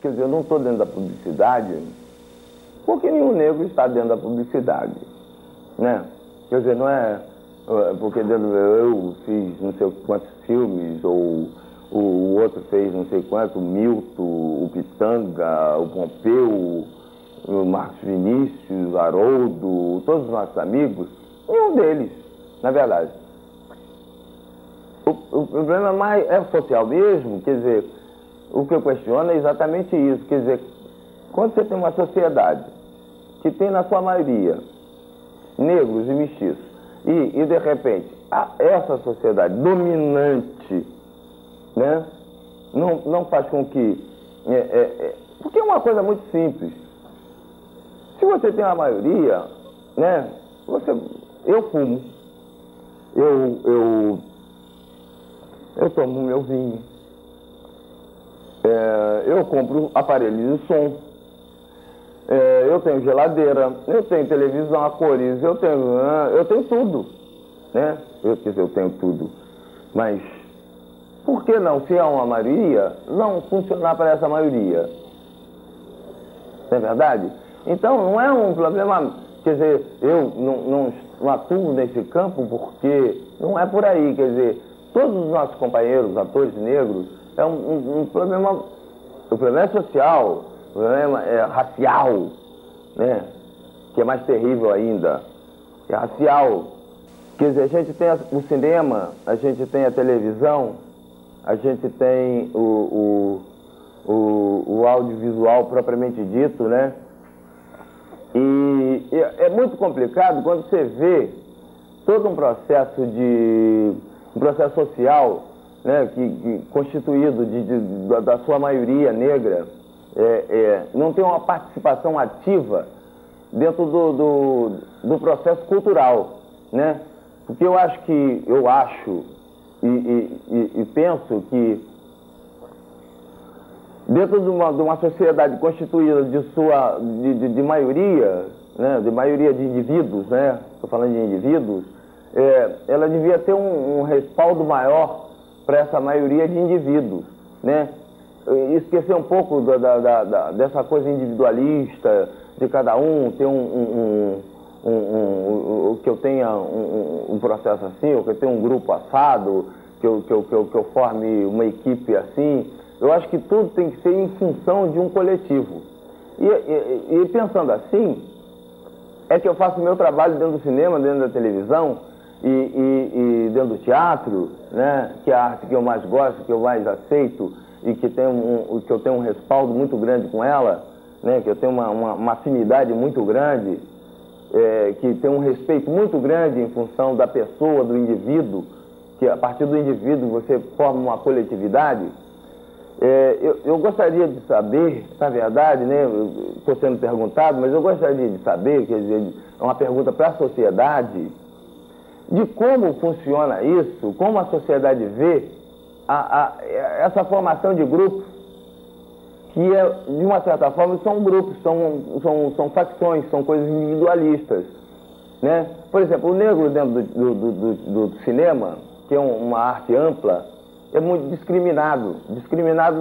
quer dizer, eu não estou dentro da publicidade, porque nenhum negro está dentro da publicidade, né? Quer dizer, não é porque eu fiz não sei quantos filmes, ou o outro fez não sei quanto, o Milton, o Pitanga, o Pompeu, o Marcos Vinícius, o Haroldo, todos os nossos amigos, nenhum deles, na verdade. O problema mais é social mesmo, quer dizer, o que eu questiono é exatamente isso, quer dizer, quando você tem uma sociedade que tem na sua maioria negros e mestiços, e de repente, essa sociedade dominante, né, não faz com que... porque é uma coisa muito simples. Se você tem uma maioria, né, eu fumo, eu tomo meu vinho, eu compro aparelhos de som, eu tenho geladeira, eu tenho televisão a cores, eu tenho tudo, né? Quer dizer, eu tenho tudo. Mas por que não, se há uma maioria, não funcionar para essa maioria? Não é verdade? Então não é um problema, quer dizer, eu não atuo nesse campo porque não é por aí, quer dizer, todos os nossos companheiros, atores negros, é um problema, o problema é social, o problema é racial, né? Que é mais terrível ainda, é racial. Quer dizer, a gente tem o cinema, a gente tem a televisão, a gente tem o audiovisual propriamente dito, né? E é muito complicado quando você vê todo um processo social, né, constituído da sua maioria negra, não tem uma participação ativa dentro do processo cultural, né? Porque eu acho e penso que dentro de uma sociedade constituída de maioria, né, de maioria de indivíduos, né, estou falando de indivíduos, ela devia ter um respaldo maior para essa maioria de indivíduos, né? Esquecer um pouco dessa coisa individualista, de cada um ter que eu tenha um processo assim, ou que eu tenha um grupo assado, que eu forme uma equipe assim. Eu acho que tudo tem que ser em função de um coletivo. E pensando assim, é que eu faço meu trabalho dentro do cinema, dentro da televisão e dentro do teatro, né, que é a arte que eu mais gosto, que eu mais aceito e que eu tenho um respaldo muito grande com ela, né, que eu tenho uma afinidade muito grande, que tem um respeito muito grande em função da pessoa, do indivíduo, que a partir do indivíduo você forma uma coletividade. Eu gostaria de saber, na verdade, né, estou sendo perguntado, mas eu gostaria de saber, quer dizer, é uma pergunta para a sociedade, de como funciona isso, como a sociedade vê essa formação de grupos, que de uma certa forma são grupos, são facções, são coisas individualistas, né? Por exemplo, o negro dentro do cinema, que é uma arte ampla, é muito discriminado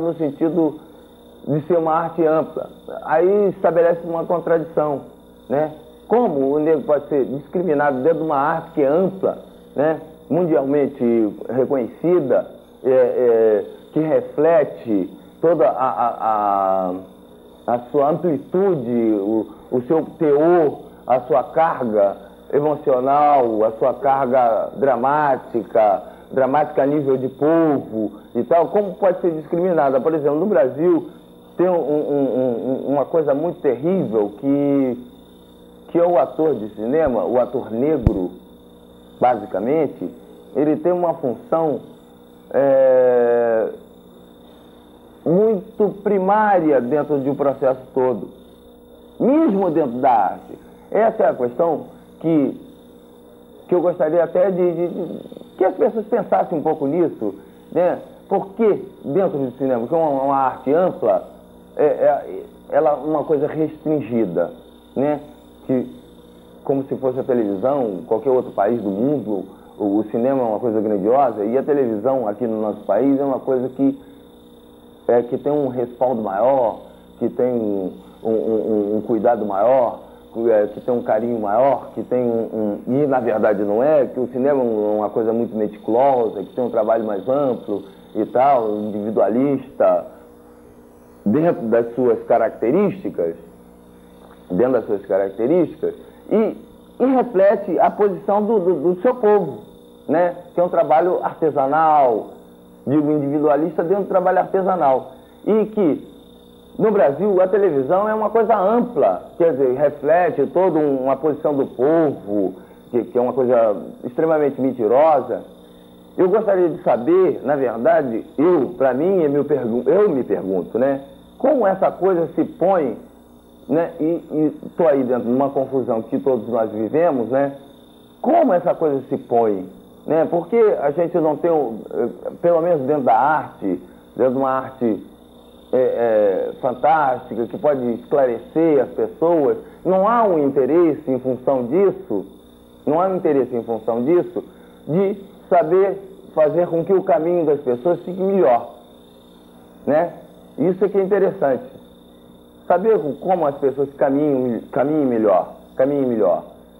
no sentido de ser uma arte ampla. Aí estabelece uma contradição, né? Como o negro pode ser discriminado dentro de uma arte que é ampla, né? Mundialmente reconhecida, que reflete toda a sua amplitude, o seu teor, a sua carga emocional, a sua carga dramática a nível de povo e tal, como pode ser discriminada? Por exemplo, no Brasil tem uma coisa muito terrível que é o ator de cinema, o ator negro, basicamente, ele tem uma função muito primária dentro de um processo todo, mesmo dentro da arte. Essa é a questão que eu gostaria até que as pessoas pensassem um pouco nisso, né? Porque dentro do cinema, que é uma arte ampla, ela é uma coisa restringida, né? Que, como se fosse a televisão, qualquer outro país do mundo, o cinema é uma coisa grandiosa e a televisão aqui no nosso país é uma coisa que tem um respaldo maior, que tem um cuidado maior, que tem um carinho maior, que tem e na verdade não é, que o cinema é uma coisa muito meticulosa, que tem um trabalho mais amplo e tal, individualista, dentro das suas características, e reflete a posição do seu povo, né? Que é um trabalho artesanal, digo individualista dentro do trabalho artesanal, e que no Brasil a televisão é uma coisa ampla, quer dizer, reflete toda uma posição do povo, que é uma coisa extremamente mentirosa. Eu gostaria de saber, na verdade, para mim, eu me pergunto, né? Como essa coisa se põe, né? E estou aí dentro de uma confusão que todos nós vivemos, né? Como essa coisa se põe, né? Porque a gente não tem, pelo menos dentro da arte, dentro de uma arte fantástica, que pode esclarecer as pessoas, não há um interesse em função disso, de saber fazer com que o caminho das pessoas fique melhor, né? Isso é que é interessante. Saber como as pessoas caminhem melhor,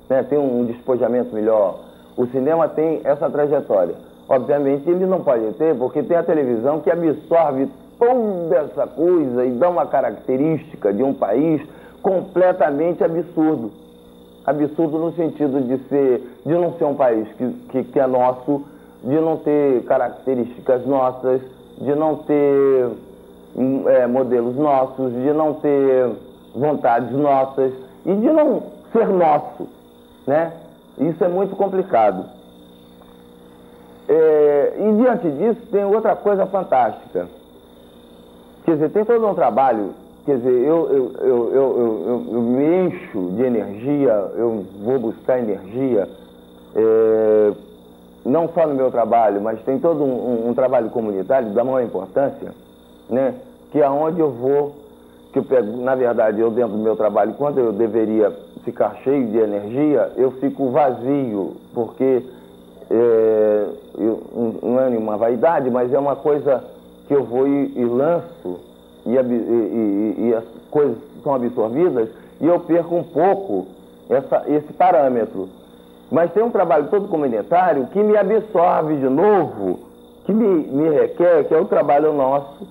né? Tem um despojamento melhor. O cinema tem essa trajetória. Obviamente ele não pode ter, porque tem a televisão que absorve toda essa coisa e dá uma característica de um país completamente absurdo. Absurdo no sentido de não ser um país que é nosso, de não ter características nossas, de não ter modelos nossos, de não ter vontades nossas e de não ser nosso, né? Isso é muito complicado. E diante disso tem outra coisa fantástica. Quer dizer, tem todo um trabalho, quer dizer, eu me encho de energia, eu vou buscar energia, não só no meu trabalho, mas tem todo um trabalho comunitário da maior importância, né? Que é onde eu vou, que eu pego, na verdade, eu dentro do meu trabalho, quando eu deveria ficar cheio de energia, eu fico vazio, porque não é nenhuma vaidade, mas é uma coisa que eu vou e lanço, e as coisas são absorvidas, e eu perco um pouco esse parâmetro. Mas tem um trabalho todo comunitário que me absorve de novo, que me requer, que é o trabalho nosso,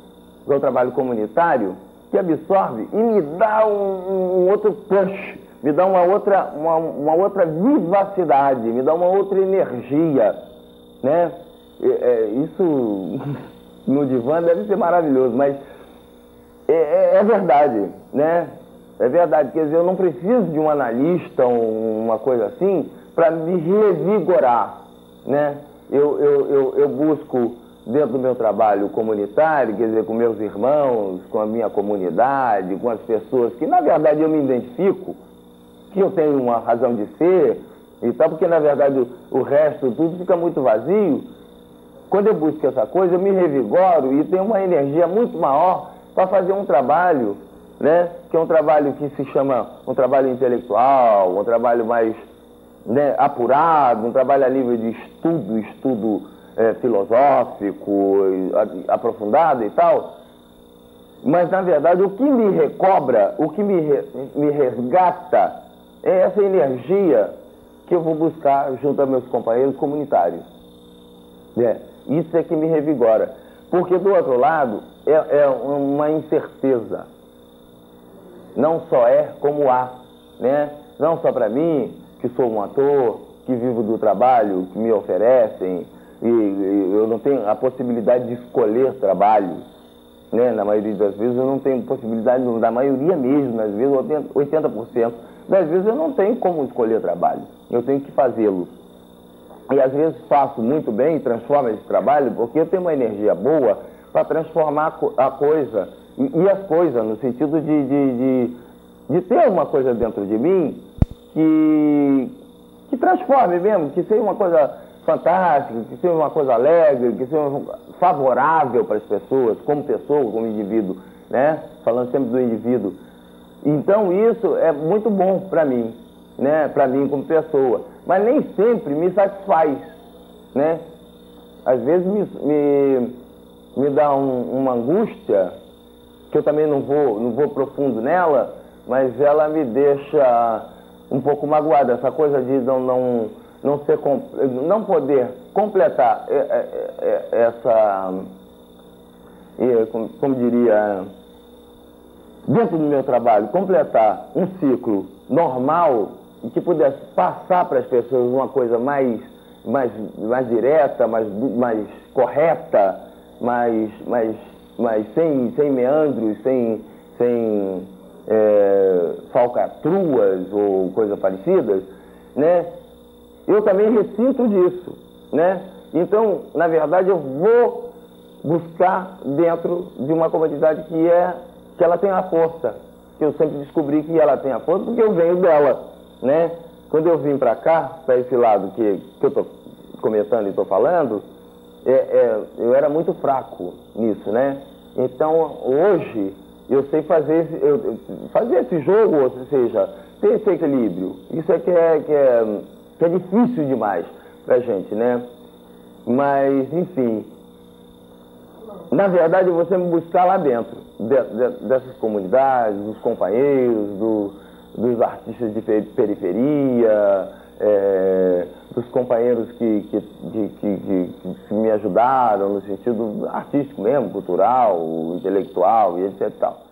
que é o trabalho comunitário, que absorve e me dá um outro push, me dá uma outra vivacidade, me dá uma outra energia, né? Isso no divã deve ser maravilhoso, mas é verdade, né? É verdade, quer dizer, eu não preciso de um analista, uma coisa assim, para me revigorar, né? Eu busco, dentro do meu trabalho comunitário, quer dizer, com meus irmãos, com a minha comunidade, com as pessoas que, na verdade, eu me identifico, que eu tenho uma razão de ser e tal, porque, na verdade, o resto, tudo fica muito vazio. Quando eu busco essa coisa, eu me revigoro e tenho uma energia muito maior para fazer um trabalho, né? Que é um trabalho que se chama um trabalho intelectual, um trabalho mais, né, apurado, um trabalho a nível de estudo filosófico, aprofundado e tal. Mas, na verdade, o que me recobra, o que me resgata é essa energia que eu vou buscar junto a meus companheiros comunitários. Isso é que me revigora. Porque, do outro lado, é uma incerteza. Não só como há, né? Não só para mim, que sou um ator, que vivo do trabalho que me oferecem, e eu não tenho a possibilidade de escolher trabalho, né? Na maioria das vezes eu não tenho possibilidade, na maioria mesmo, às vezes 80% das vezes eu não tenho como escolher trabalho, eu tenho que fazê-lo. E às vezes faço muito bem e transformo esse trabalho porque eu tenho uma energia boa para transformar a coisa, e as coisas, no sentido de ter uma coisa dentro de mim que transforme mesmo, que seja uma coisa fantástica, que seja uma coisa alegre, que seja favorável para as pessoas, como pessoa, como indivíduo, né? Falando sempre do indivíduo. Então isso é muito bom para mim, né? Para mim como pessoa, mas nem sempre me satisfaz, né? Às vezes me dá uma angústia que eu também não vou profundo nela, mas ela me deixa um pouco magoada, essa coisa de não poder completar essa, como diria, dentro do meu trabalho, completar um ciclo normal e que pudesse passar para as pessoas uma coisa mais direta, mais correta, sem meandros, sem falcatruas ou coisas parecidas, né? Eu também ressinto disso, né? Então, na verdade, eu vou buscar dentro de uma comunidade que ela tem a força, que eu sempre descobri que ela tem a força porque eu venho dela, né? Quando eu vim para cá, para esse lado que eu estou comentando e estou falando, eu era muito fraco nisso, né? Então, hoje, eu sei fazer esse jogo, ou seja, ter esse equilíbrio. Isso é que é difícil demais pra gente, né? Mas, enfim, na verdade, você me buscar lá dentro dessas comunidades, dos companheiros, dos artistas de periferia, dos companheiros que me ajudaram no sentido artístico mesmo, cultural, intelectual e etc. e tal.